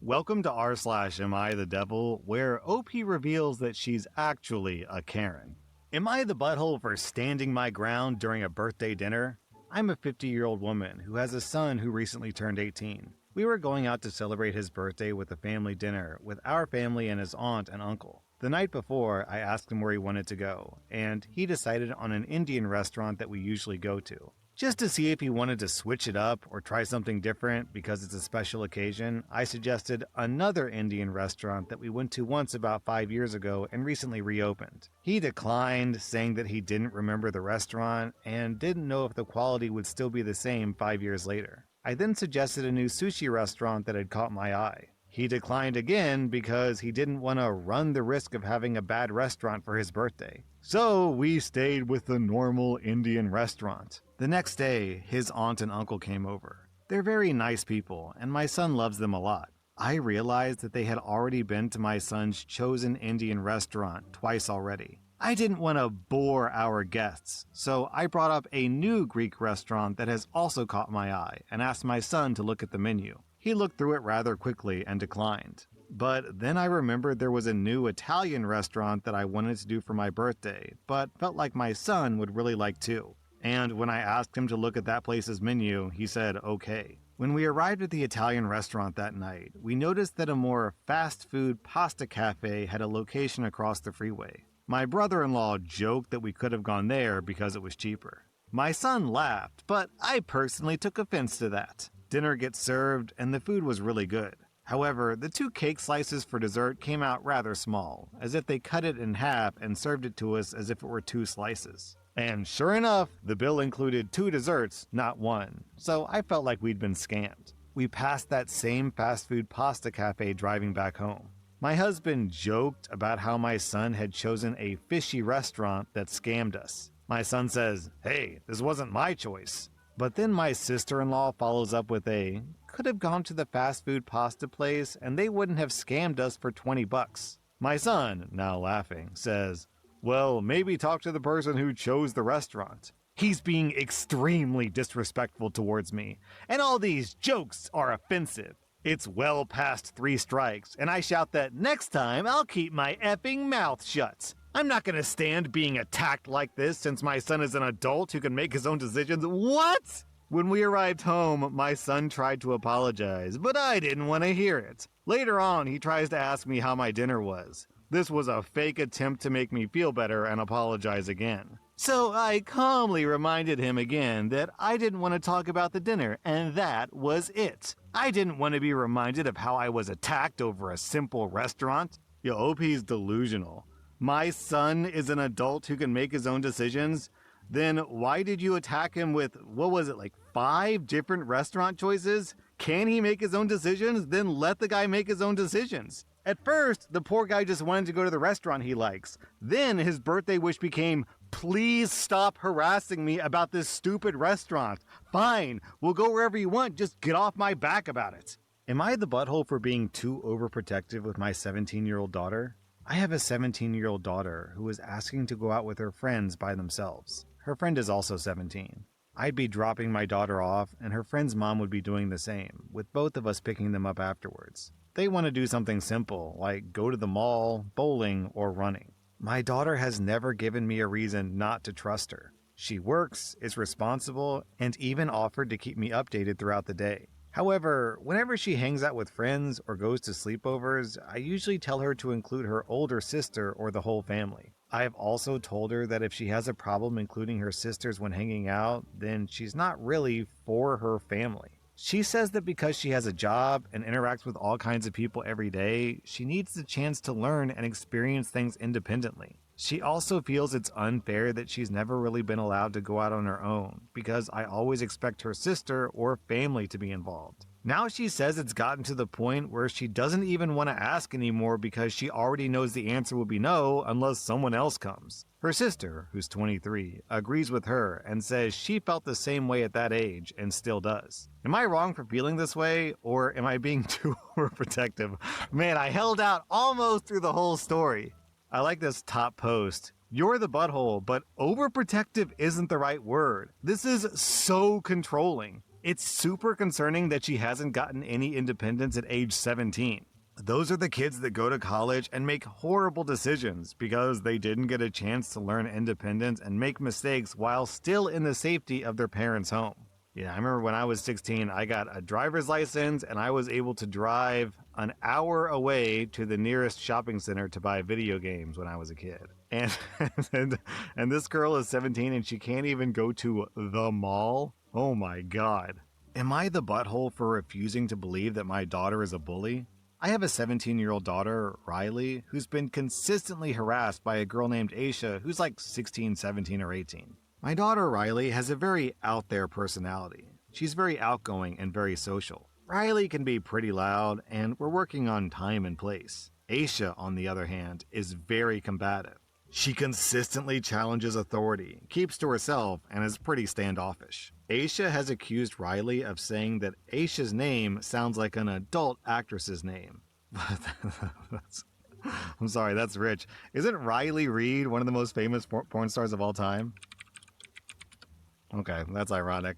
Welcome to r/Am I the Devil, where OP reveals that she's actually a Karen. Am I the butthole for standing my ground during a birthday dinner? I'm a 50-year-old woman who has a son who recently turned 18. We were going out to celebrate his birthday with a family dinner with our family and his aunt and uncle. The night before, I asked him where he wanted to go, and he decided on an Indian restaurant that we usually go to. Just to see if he wanted to switch it up or try something different because it's a special occasion, I suggested another Indian restaurant that we went to once about 5 years ago and recently reopened. He declined, saying that he didn't remember the restaurant and didn't know if the quality would still be the same 5 years later. I then suggested a new sushi restaurant that had caught my eye. He declined again because he didn't want to run the risk of having a bad restaurant for his birthday. So we stayed with the normal Indian restaurant. The next day, his aunt and uncle came over. They're very nice people, and my son loves them a lot. I realized that they had already been to my son's chosen Indian restaurant twice already. I didn't want to bore our guests, so I brought up a new Greek restaurant that has also caught my eye and asked my son to look at the menu. He looked through it rather quickly and declined. But then I remembered there was a new Italian restaurant that I wanted to do for my birthday, but felt like my son would really like too. And when I asked him to look at that place's menu, he said okay. When we arrived at the Italian restaurant that night, we noticed that a more fast food pasta cafe had a location across the freeway. My brother-in-law joked that we could have gone there because it was cheaper. My son laughed, but I personally took offense to that. Dinner gets served, and the food was really good. However, the 2 cake slices for dessert came out rather small, as if they cut it in half and served it to us as if it were 2 slices. And sure enough, the bill included 2 desserts, not 1, so I felt like we'd been scammed. We passed that same fast food pasta cafe driving back home. My husband joked about how my son had chosen a fishy restaurant that scammed us. My son says, "Hey, this wasn't my choice." But then my sister-in-law follows up with could have gone to the fast food pasta place and they wouldn't have scammed us for $20. My son, now laughing, says, "Well, maybe talk to the person who chose the restaurant." He's being extremely disrespectful towards me, and all these jokes are offensive. It's well past 3 strikes, and I shout that next time I'll keep my effing mouth shut. I'm not gonna stand being attacked like this since my son is an adult who can make his own decisions. What? When we arrived home, my son tried to apologize, but I didn't want to hear it. Later on, he tries to ask me how my dinner was. This was a fake attempt to make me feel better and apologize again. So I calmly reminded him again that I didn't want to talk about the dinner, and that was it. I didn't want to be reminded of how I was attacked over a simple restaurant. Yo, OP's delusional. My son is an adult who can make his own decisions? Then why did you attack him with, 5 different restaurant choices? Can he make his own decisions? Then let the guy make his own decisions. At first, the poor guy just wanted to go to the restaurant he likes. Then his birthday wish became, "Please stop harassing me about this stupid restaurant. Fine, we'll go wherever you want, just get off my back about it." Am I the butthole for being too overprotective with my 17-year-old daughter? I have a 17-year-old daughter who is asking to go out with her friends by themselves. Her friend is also 17. I'd be dropping my daughter off, and her friend's mom would be doing the same, with both of us picking them up afterwards. They want to do something simple, like go to the mall, bowling, or running. My daughter has never given me a reason not to trust her. She works, is responsible, and even offered to keep me updated throughout the day. However, whenever she hangs out with friends or goes to sleepovers, I usually tell her to include her older sister or the whole family. I have also told her that if she has a problem including her sisters when hanging out, then she's not really for her family. She says that because she has a job and interacts with all kinds of people every day, she needs the chance to learn and experience things independently. She also feels it's unfair that she's never really been allowed to go out on her own, because I always expect her sister or family to be involved. Now she says it's gotten to the point where she doesn't even want to ask anymore because she already knows the answer will be no unless someone else comes. Her sister, who's 23, agrees with her and says she felt the same way at that age and still does. Am I wrong for feeling this way, or am I being too overprotective? Man, I held out almost through the whole story. I like this top post. You're the butthole, but overprotective isn't the right word. This is so controlling. It's super concerning that she hasn't gotten any independence at age 17. Those are the kids that go to college and make horrible decisions because they didn't get a chance to learn independence and make mistakes while still in the safety of their parents' home. Yeah, I remember when I was 16, I got a driver's license and I was able to drive an hour away to the nearest shopping center to buy video games when I was a kid. And and this girl is 17 and she can't even go to the mall? Oh my god. Am I the butthole for refusing to believe that my daughter is a bully? I have a 17-year-old daughter, Riley, who's been consistently harassed by a girl named Aisha who's like 16, 17, or 18. My daughter Riley has a very out there personality. She's very outgoing and very social. Riley can be pretty loud, and we're working on time and place. Aisha, on the other hand, is very combative. She consistently challenges authority, keeps to herself, and is pretty standoffish. Aisha has accused Riley of saying that Aisha's name sounds like an adult actress's name. I'm sorry, that's rich. Isn't Riley Reid one of the most famous porn stars of all time? Okay, that's ironic.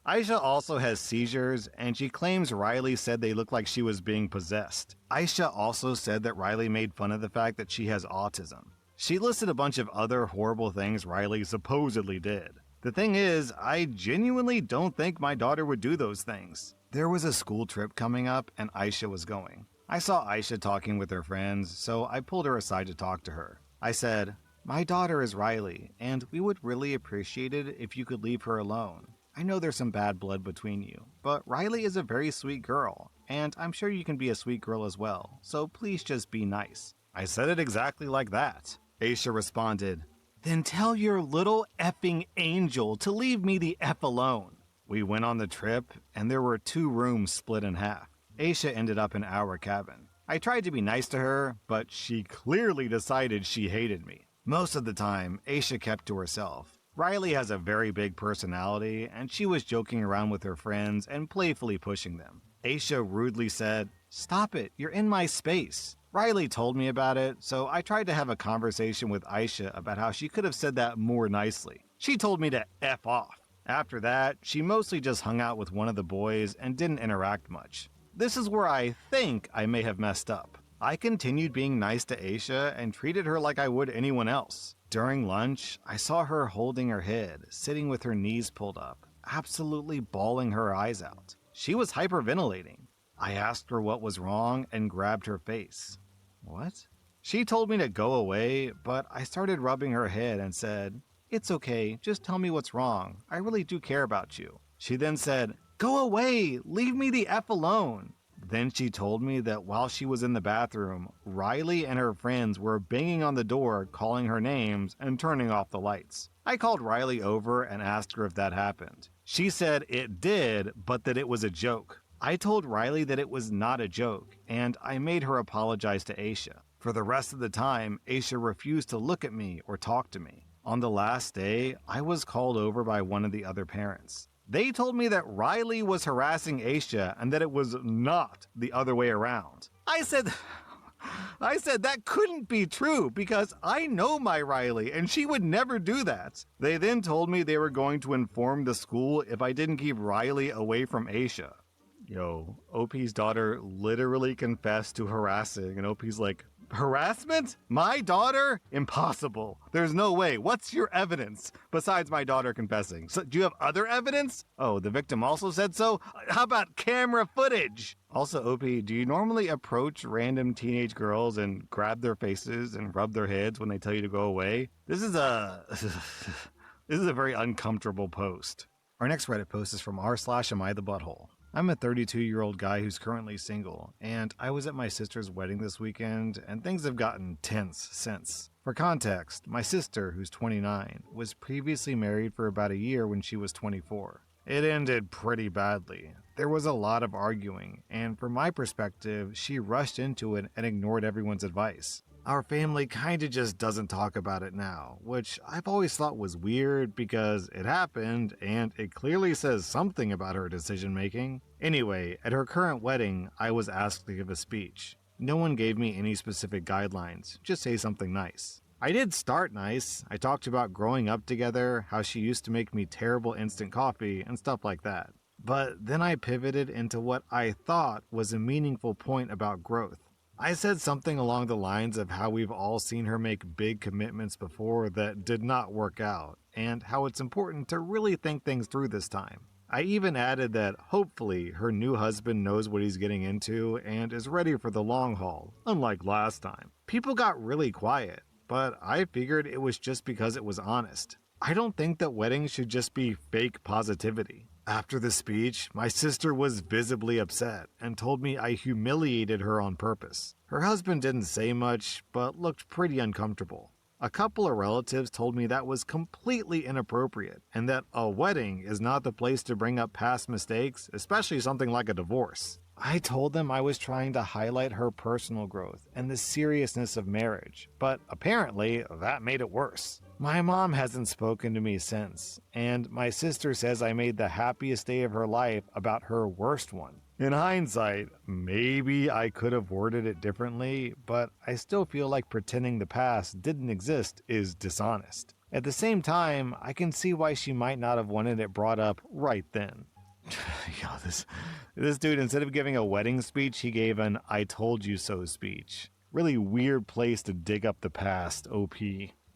Aisha also has seizures, and she claims Riley said they look like she was being possessed. Aisha also said that Riley made fun of the fact that she has autism. She listed a bunch of other horrible things Riley supposedly did. The thing is, I genuinely don't think my daughter would do those things. There was a school trip coming up, and Aisha was going. I saw Aisha talking with her friends, so I pulled her aside to talk to her. I said, "My daughter is Riley, and we would really appreciate it if you could leave her alone. I know there's some bad blood between you, but Riley is a very sweet girl, and I'm sure you can be a sweet girl as well, so please just be nice." I said it exactly like that. Aisha responded, "Then tell your little effing angel to leave me the F alone." We went on the trip, and there were 2 rooms split in half. Aisha ended up in our cabin. I tried to be nice to her, but she clearly decided she hated me. Most of the time, Aisha kept to herself. Riley has a very big personality, and she was joking around with her friends and playfully pushing them. Aisha rudely said, "Stop it, you're in my space." Riley told me about it, so I tried to have a conversation with Aisha about how she could have said that more nicely. She told me to F off. After that, she mostly just hung out with one of the boys and didn't interact much. This is where I think I may have messed up. I continued being nice to Aisha and treated her like I would anyone else. During lunch, I saw her holding her head, sitting with her knees pulled up, absolutely bawling her eyes out. She was hyperventilating. I asked her what was wrong and grabbed her face. What? She told me to go away, but I started rubbing her head and said, "It's okay, just tell me what's wrong. I really do care about you." She then said, "Go away, leave me the F alone." Then she told me that while she was in the bathroom, Riley and her friends were banging on the door, calling her names, and turning off the lights. I called Riley over and asked her if that happened. She said it did, but that it was a joke. I told Riley that it was not a joke, and I made her apologize to Aisha. For the rest of the time, Aisha refused to look at me or talk to me. On the last day, I was called over by one of the other parents. They told me that Riley was harassing Aisha and that it was not the other way around. I said that couldn't be true because I know my Riley and she would never do that. They then told me they were going to inform the school if I didn't keep Riley away from Aisha. Yo, OP's daughter literally confessed to harassing, and OP's like, "Harassment? My daughter? Impossible. There's no way. What's your evidence besides my daughter confessing? So, do you have other evidence? Oh, the victim also said so? How about camera footage?" Also, OP, do you normally approach random teenage girls and grab their faces and rub their heads when they tell you to go away? This is a very uncomfortable post. Our next Reddit post is from r/amithebutthole. I'm a 32-year-old guy who's currently single, and I was at my sister's wedding this weekend, and things have gotten tense since. For context, my sister, who's 29, was previously married for about a year when she was 24. It ended pretty badly. There was a lot of arguing, and from my perspective, she rushed into it and ignored everyone's advice. Our family kinda just doesn't talk about it now, which I've always thought was weird because it happened and it clearly says something about her decision making. Anyway, at her current wedding, I was asked to give a speech. No one gave me any specific guidelines, just say something nice. I did start nice. I talked about growing up together, how she used to make me terrible instant coffee, and stuff like that. But then I pivoted into what I thought was a meaningful point about growth. I said something along the lines of how we've all seen her make big commitments before that did not work out, and how it's important to really think things through this time. I even added that hopefully her new husband knows what he's getting into and is ready for the long haul, unlike last time. People got really quiet, but I figured it was just because it was honest. I don't think that weddings should just be fake positivity. After the speech, my sister was visibly upset and told me I humiliated her on purpose. Her husband didn't say much, but looked pretty uncomfortable. A couple of relatives told me that was completely inappropriate and that a wedding is not the place to bring up past mistakes, especially something like a divorce. I told them I was trying to highlight her personal growth and the seriousness of marriage, but apparently that made it worse. My mom hasn't spoken to me since, and my sister says I made the happiest day of her life about her worst one. In hindsight, maybe I could have worded it differently, but I still feel like pretending the past didn't exist is dishonest. At the same time, I can see why she might not have wanted it brought up right then. This dude, instead of giving a wedding speech, he gave an I told you so speech. Really weird place to dig up the past, OP.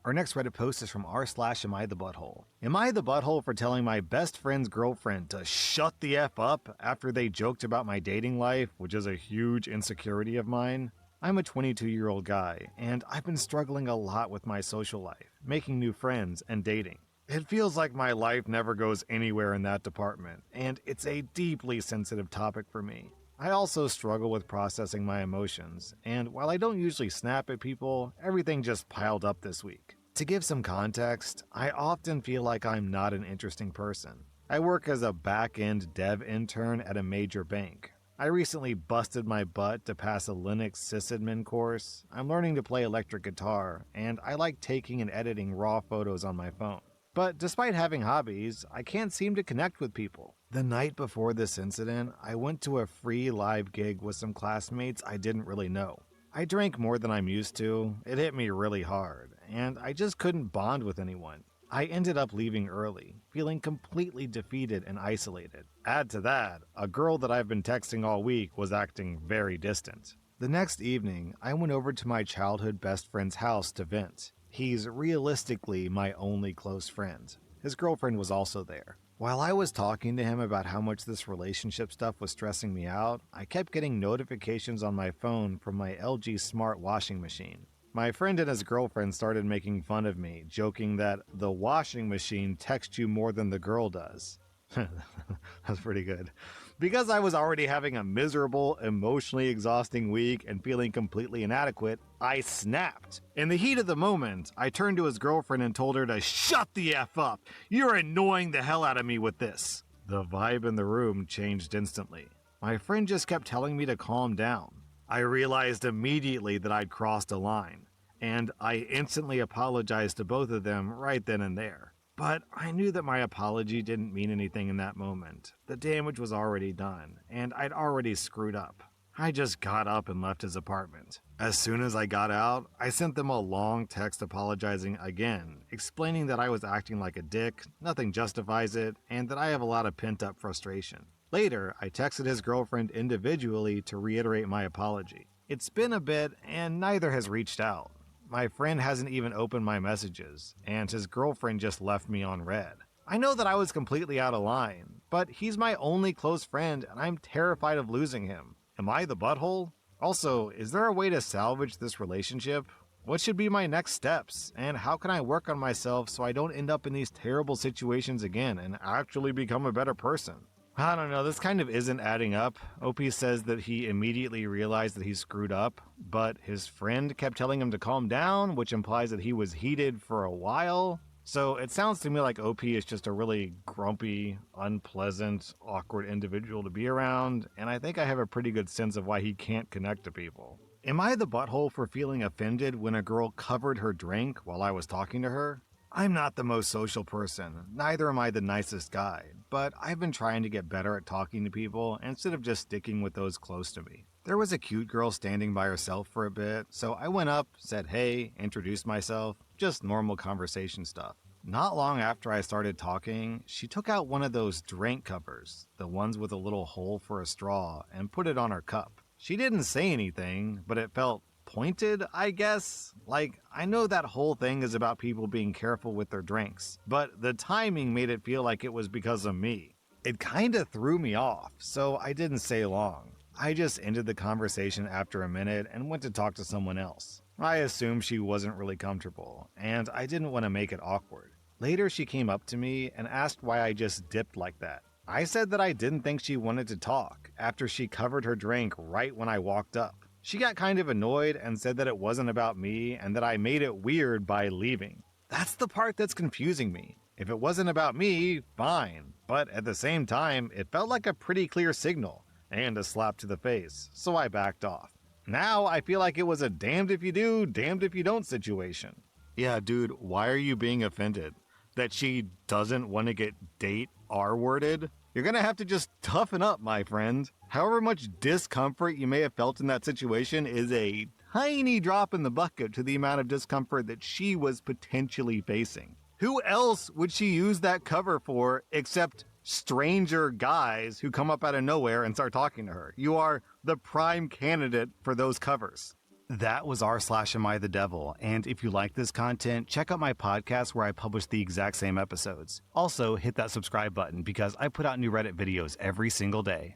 Our next Reddit post is from r/Am I the Butthole. Am I the butthole for telling my best friend's girlfriend to shut the F up after they joked about my dating life, which is a huge insecurity of mine? I'm a 22-year-old guy, and I've been struggling a lot with my social life, making new friends, and dating. It feels like my life never goes anywhere in that department, and it's a deeply sensitive topic for me. I also struggle with processing my emotions, and while I don't usually snap at people, everything just piled up this week. To give some context, I often feel like I'm not an interesting person. I work as a back-end dev intern at a major bank. I recently busted my butt to pass a Linux sysadmin course. I'm learning to play electric guitar, and I like taking and editing raw photos on my phone. But despite having hobbies, I can't seem to connect with people. The night before this incident, I went to a free live gig with some classmates I didn't really know. I drank more than I'm used to, it hit me really hard, and I just couldn't bond with anyone. I ended up leaving early, feeling completely defeated and isolated. Add to that, a girl that I've been texting all week was acting very distant. The next evening, I went over to my childhood best friend's house to vent. He's realistically my only close friend. His girlfriend was also there. While I was talking to him about how much this relationship stuff was stressing me out, I kept getting notifications on my phone from my LG smart washing machine. My friend and his girlfriend started making fun of me, joking that the washing machine texts you more than the girl does. That's pretty good. Because I was already having a miserable, emotionally exhausting week and feeling completely inadequate, I snapped. In the heat of the moment, I turned to his girlfriend and told her to shut the F up. You're annoying the hell out of me with this. The vibe in the room changed instantly. My friend just kept telling me to calm down. I realized immediately that I'd crossed a line, and I instantly apologized to both of them right then and there. But I knew that my apology didn't mean anything in that moment. The damage was already done, and I'd already screwed up. I just got up and left his apartment. As soon as I got out, I sent them a long text apologizing again, explaining that I was acting like a dick, nothing justifies it, and that I have a lot of pent-up frustration. Later, I texted his girlfriend individually to reiterate my apology. It's been a bit, and neither has reached out. My friend hasn't even opened my messages, and his girlfriend just left me on red. I know that I was completely out of line, but he's my only close friend and I'm terrified of losing him. Am I the butthole? Also, is there a way to salvage this relationship? What should be my next steps, and how can I work on myself so I don't end up in these terrible situations again and actually become a better person? I don't know, this kind of isn't adding up. OP says that he immediately realized that he screwed up, but his friend kept telling him to calm down, which implies that he was heated for a while. So it sounds to me like OP is just a really grumpy, unpleasant, awkward individual to be around, and I think I have a pretty good sense of why he can't connect to people. Am I the butthole for feeling offended when a girl covered her drink while I was talking to her? I'm not the most social person, neither am I the nicest guy, but I've been trying to get better at talking to people instead of just sticking with those close to me. There was a cute girl standing by herself for a bit, so I went up, said hey, introduced myself, just normal conversation stuff. Not long after I started talking, she took out one of those drink covers, the ones with a little hole for a straw, and put it on her cup. She didn't say anything, but it felt pointed, I guess. Like, I know that whole thing is about people being careful with their drinks, but the timing made it feel like it was because of me. It kinda threw me off, so I didn't stay long. I just ended the conversation after a minute and went to talk to someone else. I assumed she wasn't really comfortable, and I didn't want to make it awkward. Later, she came up to me and asked why I just dipped like that. I said that I didn't think she wanted to talk after she covered her drink right when I walked up. She got kind of annoyed and said that it wasn't about me and that I made it weird by leaving. That's the part that's confusing me. If it wasn't about me, fine, but at the same time, it felt like a pretty clear signal and a slap to the face, so I backed off. Now I feel like it was a damned if you do, damned if you don't situation. Yeah, dude, why are you being offended? That she doesn't want to get date R-worded? You're gonna have to just toughen up, my friend. However much discomfort you may have felt in that situation is a tiny drop in the bucket to the amount of discomfort that she was potentially facing. Who else would she use that cover for except stranger guys who come up out of nowhere and start talking to her? You are the prime candidate for those covers. That was r/Amithedevil, and if you like this content, check out my podcast where I publish the exact same episodes. Also, hit that subscribe button because I put out new Reddit videos every single day.